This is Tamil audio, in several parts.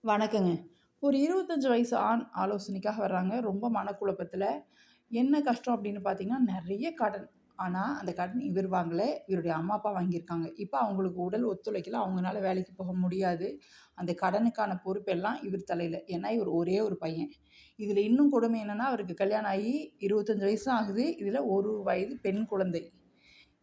வணக்கங்க. ஒரு 25 வயசு ஆண் ஆலோசனைக்காக வர்றாங்க. ரொம்ப மனக்குழப்பத்தில. என்ன கஷ்டம் அப்படின்னு பார்த்தீங்கன்னா, நெறைய கடன். ஆனா, அந்த கடன் இவர் வாங்கல. இவருடைய அம்மா, அப்பா வாங்கியிருக்காங்க. இப்ப அவங்களுக்கு உடல் ஒத்துழைக்கல. அவங்கனால வேலைக்கு போக முடியாது. அந்த கடனுக்கான பொறுப்பெல்லாம் இவர் தலையில. ஏன்னா, இவர் ஒரே ஒரு பையன். இதில இன்னும் கொடுமை என்னன்னா, அவருக்கு கல்யாணம் ஆகி 25 வயசு தான் ஆகுது. இதில 1 வயது பெண் குழந்தை.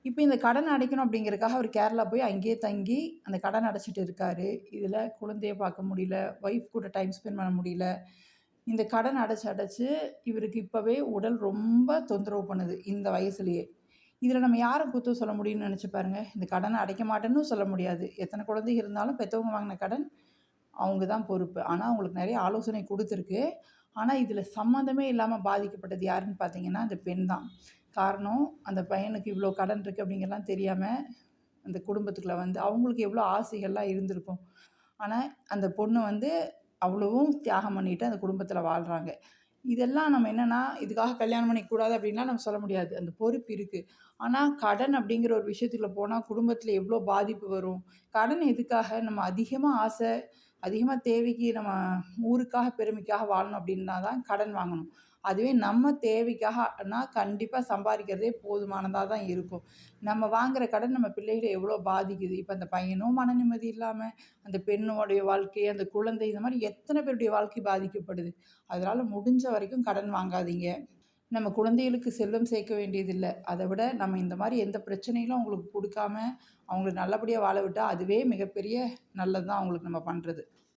இப்ப இந்த கடன் அடைக்கணும் அப்படிங்கிறதுக்காக அவர் கேரளா போய் அங்கேயே தங்கி, அந்த கடன் அடைச்சுட்டு இருக்காரு. இதில குழந்தைய பார்க்க முடியல. ஒய்ஃப் கூட டைம் ஸ்பெண்ட் பண்ண முடியல. இந்த கடன் அடைச்சு, அடைச்சு இவருக்கு இப்பவே உடல் ரொம்ப தொந்தரவு பண்ணுது, இந்த வயசுலயே. இதில நம்ம யார குத்தம் சொல்ல முடியும்னு நெனச்சு பாருங்க. இந்த கடன அடைக்க மாட்டேன்னும் சொல்ல முடியாது. எத்தன குழந்தைங்க இருந்தாலும் பெத்தவங்க வாங்குன கடன், அவங்க தான் பொறுப்பு. ஆனா, அவங்களுக்கு நெறைய ஆலோசனை குடுத்துருக்கு. ஆனா, இதில சம்மந்தமே இல்லாம பாதிக்கப்பட்டது யாருன்னு பார்த்தீங்கன்னா, அந்த பெண் தான். காரணம், அந்த பையனுக்கு இவ்ளோ கடன் இருக்கு அப்படிங்கிறலாம் தெரியாம, அந்த குடும்பத்துக்குள்ள வந்து அவங்களுக்கு எவ்ளோ ஆசைகள்லாம் இருந்திருக்கும். ஆனா, அந்த பொண்ணு வந்து அவ்வளவும் தியாகம் பண்ணிட்டு அந்த குடும்பத்தில வாழ்றாங்க. இதெல்லாம் நம்ம என்னன்னா, இதுக்காக கல்யாணம் பண்ணிக்கக்கூடாது அப்படின்லாம் நம்ம சொல்ல முடியாது. அந்த பொறுப்பு இருக்கு. ஆனா, கடன் அப்படிங்கிற ஒரு விஷயத்துக்குள்ள போனா குடும்பத்தில எவ்ளோ பாதிப்பு வரும்? கடன் எதுக்காக? நம்ம அதிகமா ஆசை, அதிகமா தேவைக்கு நம்ம ஊருக்காக, பெருமைக்காக வாழணும் அப்படின்னா தான் கடன் வாங்கணும். அதுவே நம்ம தேவைக்காகனா கண்டிப்பா சம்பாரிக்கிறதே போதுமானதா தான் இருக்கும். நம்ம வாங்குற கடன் நம்ம பிள்ளைகள எவ்வளோ பாதிக்குது. இப்ப அந்த பையனும் மன நிம்மதி இல்லாம, அந்த பெண்ணுடைய வாழ்க்கை, அந்த குழந்தை இந்த மாரி எத்தன பேருடைய வாழ்க்கை பாதிக்கப்படுது. அதனால முடிஞ்ச வரைக்கும் கடன் வாங்காதீங்க. நம்ம குழந்தைகளுக்கு செல்வம் சேர்க்க வேண்டியதில்ல. அத விட நம்ம இந்த மாரி எந்த பிரச்சனைகளும் அவங்களுக்கு குடுக்காம, அவங்கள நல்லபடியா வாழ விட்டா, அதுவே மிகப்பெரிய நல்லது தான் அவங்களுக்கு நம்ம பண்றது.